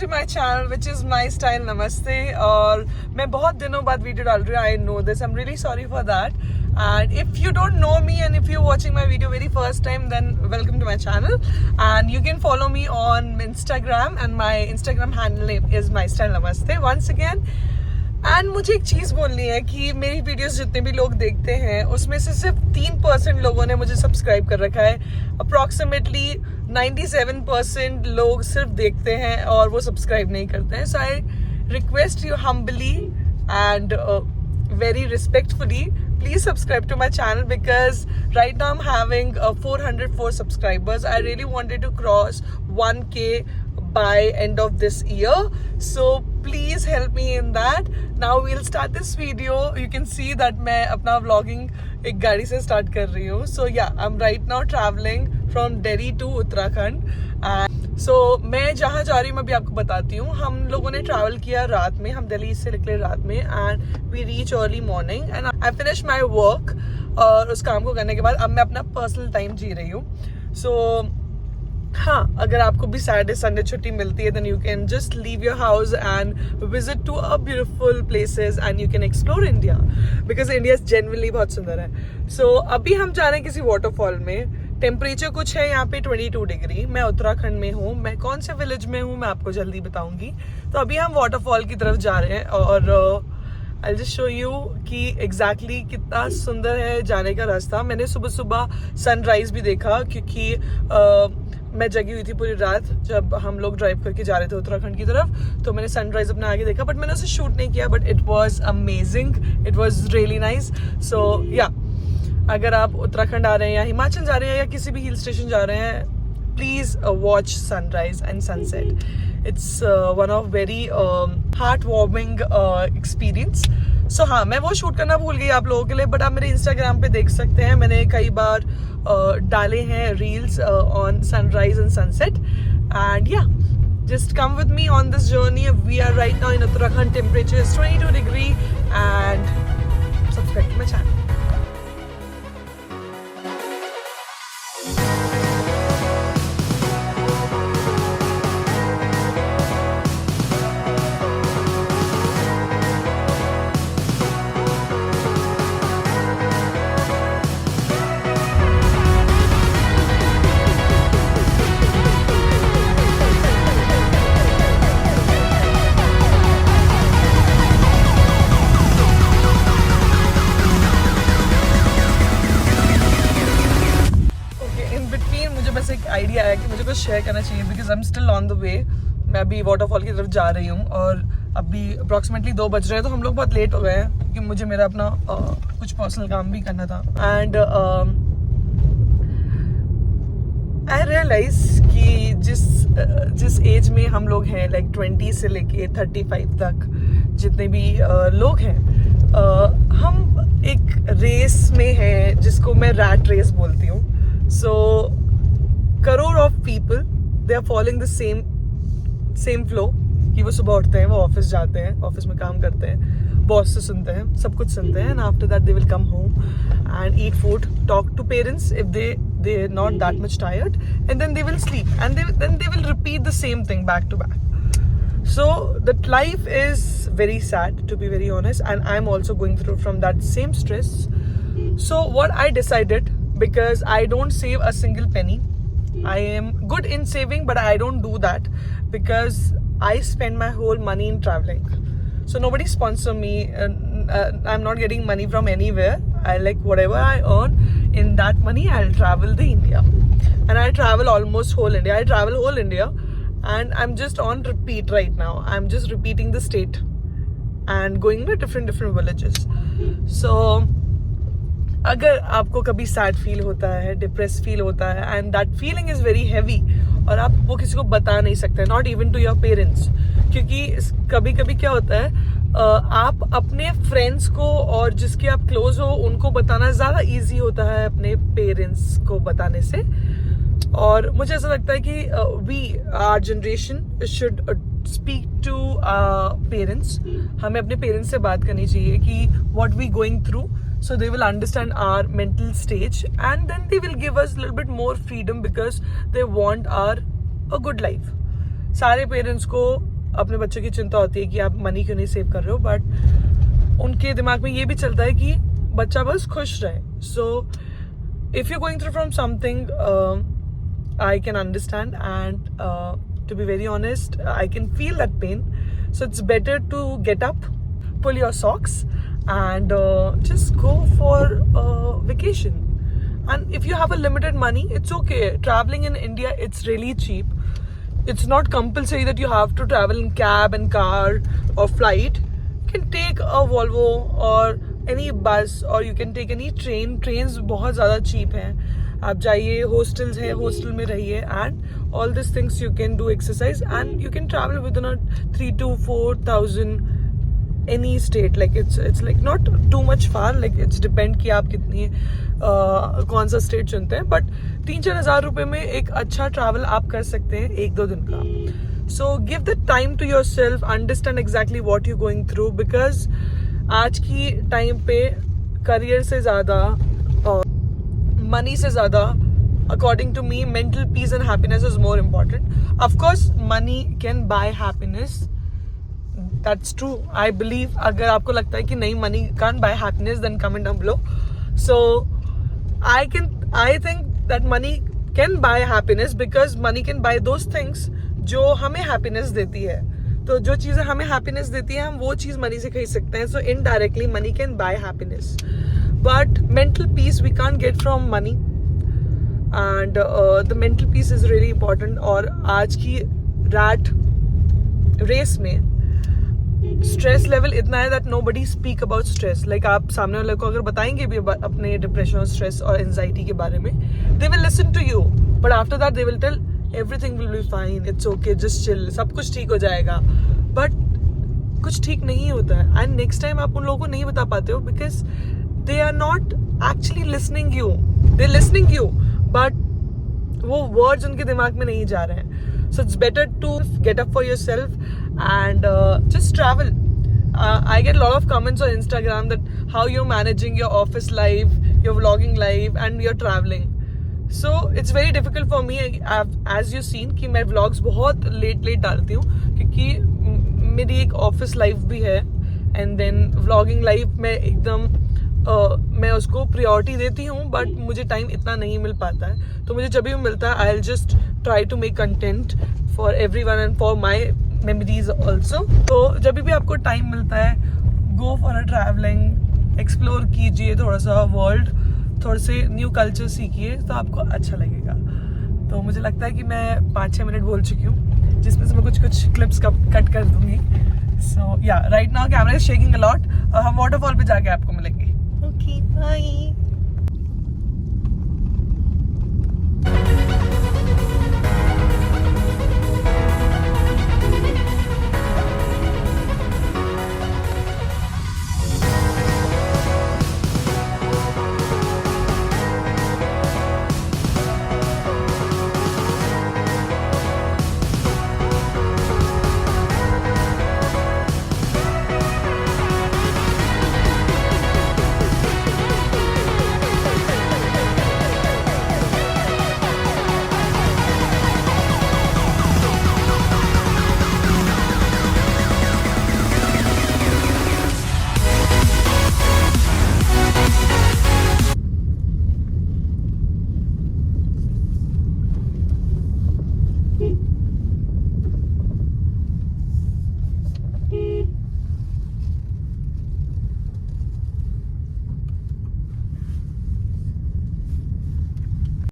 to my channel which is My Style Namaste. और मैं बहुत दिनों बाद वीडियो डाल रही हूँ. I know this. I'm really sorry for that. And if you don't know me and if you're watching my video very first time, then welcome to my channel. And you can follow me on Instagram and my Instagram handle is My Style Namaste. Once again. And मुझे एक चीज़ बोलनी है कि मेरी videos जितने भी लोग देखते हैं उसमें से सिर्फ 3% लोगों ने मुझे सब्सक्राइब कर रखा है. अप्रॉक्सीमेटली 97% लोग सिर्फ देखते हैं और वो सब्सक्राइब नहीं करते हैं. So I request you humbly and very respectfully, please subscribe to my channel because right now I'm having 404 subscribers. I really wanted to cross 1k by end of this year, so please help me in that. Now we'll start this video. You can see that मैं अपना vlogging एक गाड़ी से start कर रही हूँ. So yeah, I'm right now traveling from Delhi to Uttarakhand. So मैं जहाँ जा रही हूँ मैं भी आपको बताती हूँ. हम लोगों ने ट्रैवल किया रात में, हम दिल्ली से निकले रात में and we reach early morning and I finish my work. और उस काम को करने के बाद अब मैं अपना पर्सनल टाइम जी रही हूँ. सो हाँ, अगर आपको भी सैटरडे संडे छुट्टी मिलती है then you can just leave your house and visit to a beautiful places and you can explore India because India genuinely बहुत सुंदर है. सो अभी हम जा रहे हैं किसी वाटरफॉल में. टेम्परेचर कुछ है यहाँ पे 22 डिग्री. मैं उत्तराखंड में हूँ. मैं कौन से विलेज में हूँ मैं आपको जल्दी बताऊंगी. तो अभी हम वाटरफॉल की तरफ जा रहे हैं और I'll just show you कि एग्जैक्टली कितना सुंदर है जाने का रास्ता. मैंने सुबह सुबह सनराइज भी देखा क्योंकि मैं जगी हुई थी पूरी रात जब हम लोग ड्राइव करके जा रहे थे उत्तराखंड की तरफ. तो मैंने सनराइज अपने आगे देखा बट मैंने उसे शूट नहीं किया. But it was amazing, it was really nice. So या अगर आप उत्तराखंड आ रहे हैं या हिमाचल जा रहे हैं या किसी भी हिल स्टेशन जा रहे हैं, please watch sunrise and sunset. It's one of very heart warming experience. So हाँ, मैं वो शूट करना भूल गई आप लोगों के लिए बट आप मेरे इंस्टाग्राम पे देख सकते हैं. मैंने कई बार डाले हैं reels on sunrise and sunset and या just come with me on this journey. We are right now in Uttarakhand. Temperature is 22 degree and subscribe to my channel. Idea आया कि मुझे कुछ शेयर करना चाहिए because I am still on the way. मैं अभी waterfall की तरफ जा रही हूँ और अभी अप्रॉक्सीमेटली 2 बज रहे हैं. तो हम लोग बहुत लेट हो गए हैं क्योंकि मुझे मेरा अपना कुछ पर्सनल काम भी करना था. एंड आई रियलाइज कि जिस एज में हम लोग हैं लाइक 20 से लेके 35 तक जितने भी लोग हैं, हम एक रेस में हैं जिसको मैं रैट रेस बोलती हूँ. So crore of people they are following the same flow कि वो सुबह उठते हैं, वो ऑफिस जाते हैं, ऑफिस में काम करते हैं, बॉस से सुनते हैं, सब कुछ सुनते हैं and after that they will come home and eat food, talk to parents if they are not that much tired and then they will sleep and then they will repeat the same thing back to back. So that life is very sad to be very honest and I'm also going through from that same stress. So what I decided, because I don't save a single penny, I am good in saving but I don't do that because I spend my whole money in traveling. So nobody sponsor me and I'm not getting money from anywhere. I like whatever I earn in that money I'll travel the India and I travel almost whole India. I travel whole India and I'm just on repeat right now. I'm just repeating the state and going to different villages. So अगर आपको कभी sad feel होता है, depress feel होता है and that feeling is very heavy और आप वो किसी को बता नहीं सकते, not even to your parents, क्योंकि कभी कभी क्या होता है आप अपने फ्रेंड्स को और जिसके आप क्लोज हो उनको बताना ज़्यादा इजी होता है अपने पेरेंट्स को बताने से. और मुझे ऐसा लगता है कि our generation should speak to parents. हमें अपने पेरेंट्स से बात करनी चाहिए कि what we going through, so they will understand our mental stage and then they will give us a little bit more freedom because they want a good life. सारे parents को अपने बच्चों की चिंता होती है कि आप मनी क्यों नहीं सेव कर रहे हो, बट उनके दिमाग में ये भी चलता है कि बच्चा बस खुश रहे. So if you going through from something, I can understand, and to be very honest, I can feel that pain. So it's better to get up, pull your socks, and just go for a vacation. And if you have a limited money, it's okay. Traveling in India, it's really cheap. It's not compulsory that you have to travel in cab and car or flight. You can take a Volvo or any bus, or you can take any train. Trains बहुत ज़्यादा cheap हैं. आप जाइए, hostels हैं, hostel में रहिए, and all these things you can do exercise, and you can travel within a 3,000 to 4,000 any state. Like it's like not too much far. Like it's depend कि आप कितनी कौन सा स्टेट चुनते हैं, बट 3-4 हज़ार रुपए में एक अच्छा ट्रैवल आप कर सकते हैं 1-2 दिन का. So give the time to yourself, understand exactly what you going through, because आज की टाइम पे करियर से ज़्यादा और मनी से ज़्यादा, according to me, mental peace and happiness is more important. Of course, money can buy happiness. That's true. I believe. अगर आपको लगता है कि नहीं, money can't buy happiness, then comment down below. So, I think that money can buy happiness because money can buy those things जो हमें happiness देती है. तो जो चीज़ें हमें happiness देती है, हम वो चीज़ मनी से खरीद सकते हैं. So indirectly, money can buy happiness. But mental peace we can't get from money. And the mental peace is really important. और आज की rat race में स्ट्रेस लेवल इतना है that nobody speak about stress. Like आप सामने वाले को अगर बताएंगे भी अपने डिप्रेशन, स्ट्रेस और एंजाइटी के बारे में, they will listen to you. But after that they will tell everything will be fine, it's okay, just chill, सब कुछ ठीक हो जाएगा. But कुछ ठीक नहीं होता है. And next time आप उन लोगों को नहीं बता पाते हो because they are not actually listening you. They're listening you, but वो words उनके दिमाग में नहीं जा रहे हैं. So it's better to get up for yourself and just travel. I get a lot of comments on Instagram that how you're managing your office life, your vlogging life, and you're traveling. So it's very difficult for me. As you've seen कि मैं vlogs बहुत late डालती हूँ क्योंकि मेरी एक office life भी है, एंड देन व्लॉगिंग लाइफ में एकदम मैं उसको प्रायोरिटी देती हूँ, बट मुझे टाइम इतना नहीं मिल पाता है. तो मुझे जब भी मिलता है I will just try to make content for everyone and for my memories also. तो जब भी आपको टाइम मिलता है, go for a travelling, explore कीजिए थोड़ा सा वर्ल्ड, थोड़े से न्यू कल्चर सीखिए, तो आपको अच्छा लगेगा. तो मुझे लगता है कि मैं 5-6 मिनट बोल चुकी हूँ, जिसमें से मैं कुछ क्लिप्स कट कर दूंगी. So yeah right now camera is shaking a lot. हम वाटरफॉल पे जाके आपको मिलेंगे. Okay, bye.